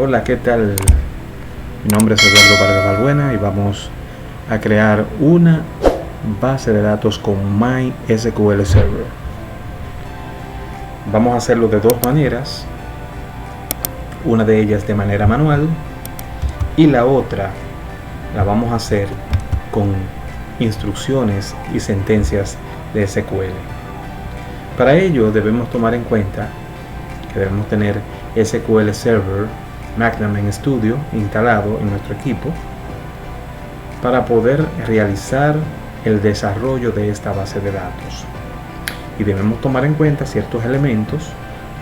Hola, ¿qué tal? Mi nombre es Eduardo Vargas Balbuena y vamos a crear una base de datos con MySQL Server. Vamos a hacerlo de dos maneras, una de ellas de manera manual y la otra la vamos a hacer con instrucciones y sentencias de SQL. Para ello debemos tomar en cuenta que debemos tener SQL Server Magnum Studio instalado en nuestro equipo para poder realizar el desarrollo de esta base de datos, y debemos tomar en cuenta ciertos elementos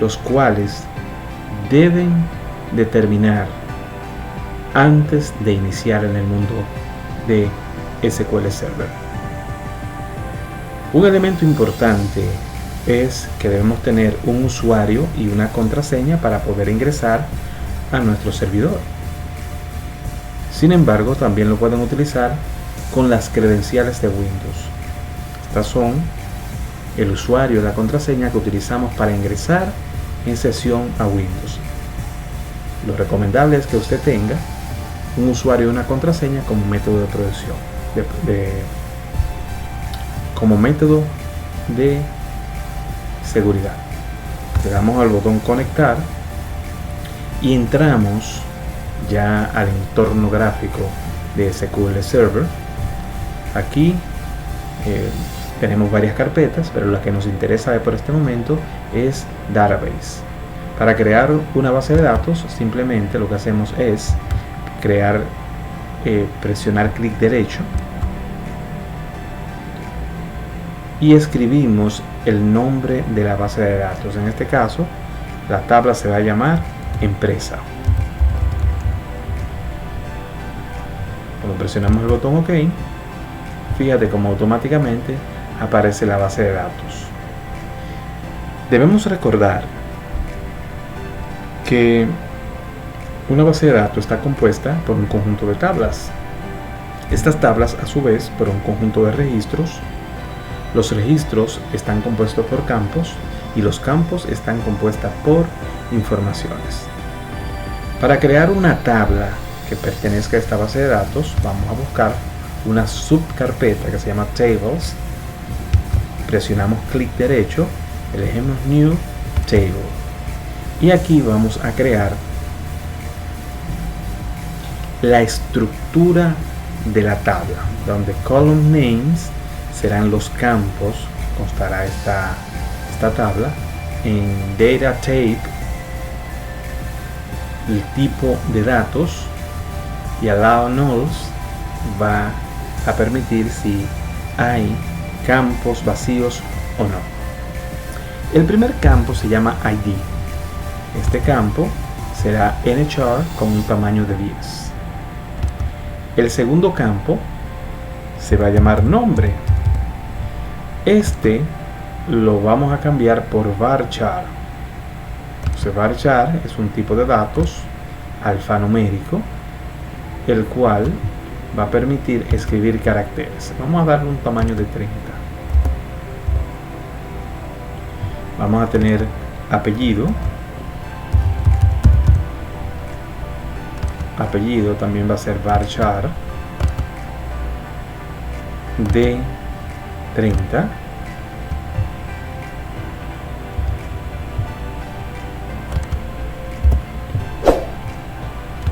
los cuales deben determinar antes de iniciar en el mundo de SQL Server. Un elemento importante es que debemos tener un usuario y una contraseña para poder ingresar a nuestro servidor. Sin embargo, también lo pueden utilizar con las credenciales de Windows. Estas son el usuario y la contraseña que utilizamos para ingresar en sesión a Windows. Lo recomendable es que usted tenga un usuario y una contraseña como método de protección, como método de seguridad. Le damos al botón conectar y entramos ya al entorno gráfico de SQL Server. Aquí tenemos varias carpetas, pero la que nos interesa por este momento es Database. Para crear una base de datos, simplemente lo que hacemos es presionar clic derecho y escribimos el nombre de la base de datos. En este caso, la tabla se va a llamar empresa. Cuando presionamos el botón OK, fíjate cómo automáticamente aparece la base de datos. Debemos recordar que una base de datos está compuesta por un conjunto de tablas. Estas tablas, a su vez, por un conjunto de registros. Los registros están compuestos por campos y los campos están compuestos por informaciones. Para crear una tabla que pertenezca a esta base de datos, vamos a buscar una subcarpeta que se llama Tables. Presionamos clic derecho, elegimos New Table y aquí vamos a crear la estructura de la tabla, donde column names serán los campos. Constará esta tabla en data type, el tipo de datos, y allow nulls va a permitir si hay campos vacíos o no. El primer campo se llama ID. Este campo será nchar con un tamaño de 10. El segundo campo se va a llamar nombre. Este lo vamos a cambiar por varchar. Varchar es un tipo de datos alfanumérico, el cual va a permitir escribir caracteres. Vamos a darle un tamaño de 30. Vamos a tener apellido. Apellido también va a ser varchar de 30.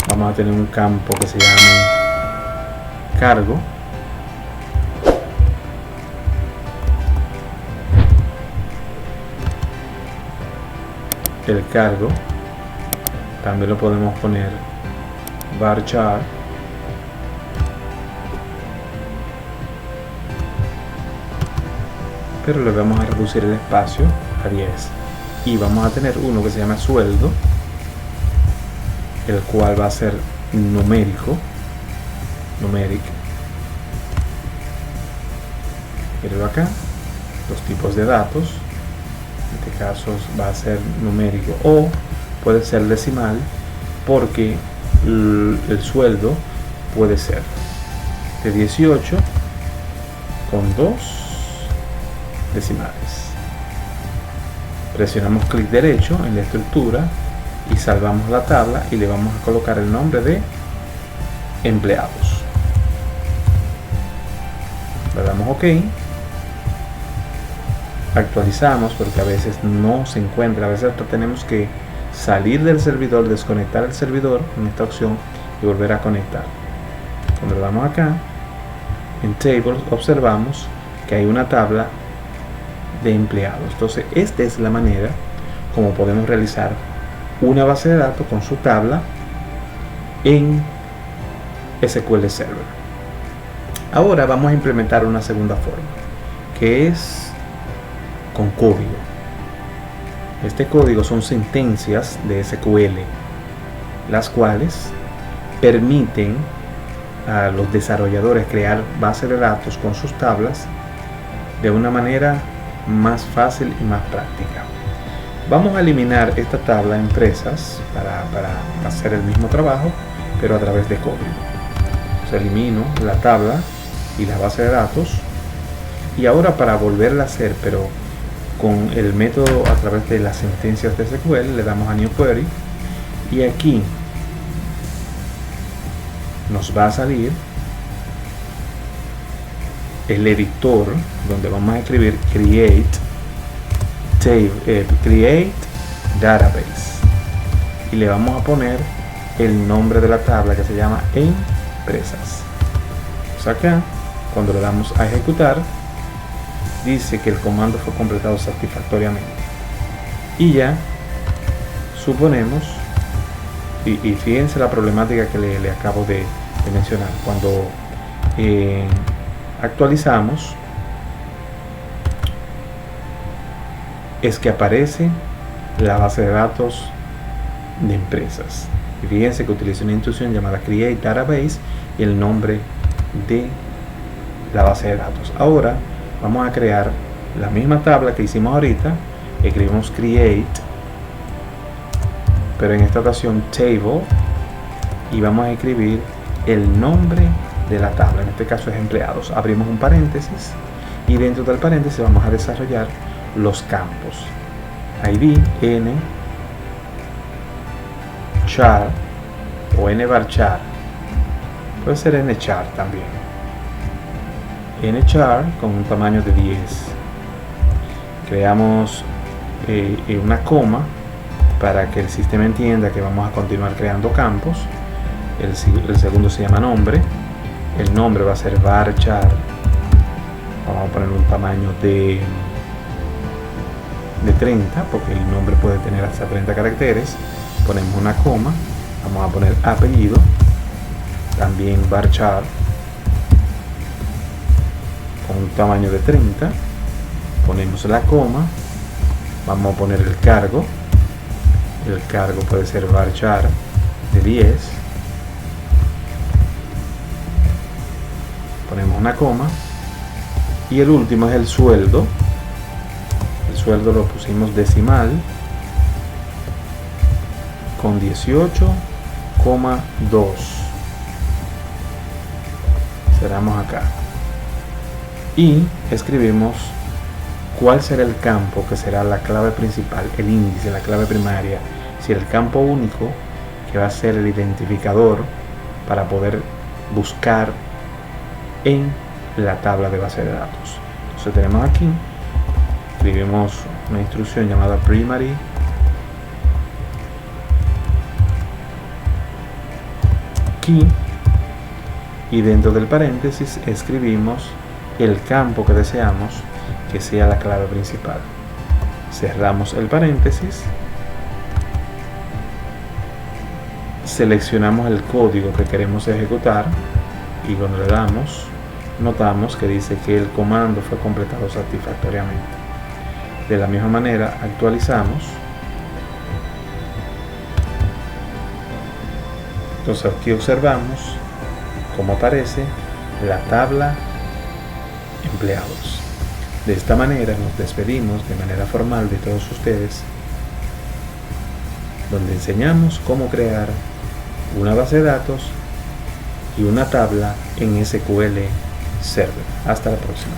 Vamos a tener un campo que se llame cargo. El cargo también lo podemos poner varchar pero le vamos a reducir el espacio a 10 y vamos a tener uno que se llama sueldo, el cual va a ser numérico, numeric. Pero acá los tipos de datos, en este caso va a ser numérico o puede ser decimal, porque el sueldo puede ser de 18 con 2 decimales. Presionamos clic derecho en la estructura y salvamos la tabla y le vamos a colocar el nombre de empleados. Le damos OK. Actualizamos porque a veces no se encuentra, a veces tenemos que salir del servidor, desconectar el servidor en esta opción y volver a conectar. Cuando le damos acá en Tables, observamos que hay una tabla de empleados. Entonces esta es la manera como podemos realizar una base de datos con su tabla en SQL Server. Ahora vamos a implementar una segunda forma, que es con código. Este código son sentencias de SQL, las cuales permiten a los desarrolladores crear bases de datos con sus tablas de una manera más fácil y más práctica. Vamos a eliminar esta tabla empresas para hacer el mismo trabajo, pero a través de código. Entonces elimino la tabla y la base de datos, y ahora para volverla a hacer, pero con el método a través de las sentencias de SQL, le damos a New Query y aquí nos va a salir el editor donde vamos a escribir create database y le vamos a poner el nombre de la tabla, que se llama empresas. Pues acá, cuando le damos a ejecutar, dice que el comando fue completado satisfactoriamente. Y ya suponemos, y fíjense la problemática que le acabo de mencionar. Cuando actualizamos, es que aparece la base de datos de empresas. Y fíjense que utiliza una instrucción llamada create database y el nombre de la base de datos. Ahora vamos a crear la misma tabla que hicimos ahorita. Escribimos create, pero en esta ocasión table, y vamos a escribir el nombre de la tabla, en este caso es empleados. Abrimos un paréntesis y dentro del paréntesis vamos a desarrollar los campos id, n char o nvarchar, puede ser nchar también, nchar con un tamaño de 10. Creamos una coma para que el sistema entienda que vamos a continuar creando campos. El segundo se llama nombre, el nombre va a ser varchar, vamos a poner un tamaño de 30 porque el nombre puede tener hasta 30 caracteres. Ponemos una coma, vamos a poner apellido, también varchar con un tamaño de 30, ponemos la coma, vamos a poner el cargo puede ser varchar de 10, ponemos una coma, y el último es el sueldo. El sueldo lo pusimos decimal con 18,2. Cerramos acá y escribimos cuál será el campo que será la clave principal, el índice, la clave primaria, si el campo único, que va a ser el identificador para poder buscar en la tabla de base de datos. Entonces tenemos aquí, escribimos una instrucción llamada primary key y dentro del paréntesis escribimos el campo que deseamos que sea la clave principal. Cerramos el paréntesis, seleccionamos el código que queremos ejecutar y cuando le damos, notamos que dice que el comando fue completado satisfactoriamente. De la misma manera actualizamos. Entonces aquí observamos cómo aparece la tabla empleados. De esta manera nos despedimos de manera formal de todos ustedes, donde enseñamos cómo crear una base de datos y una tabla en SQL Server. Hasta la próxima.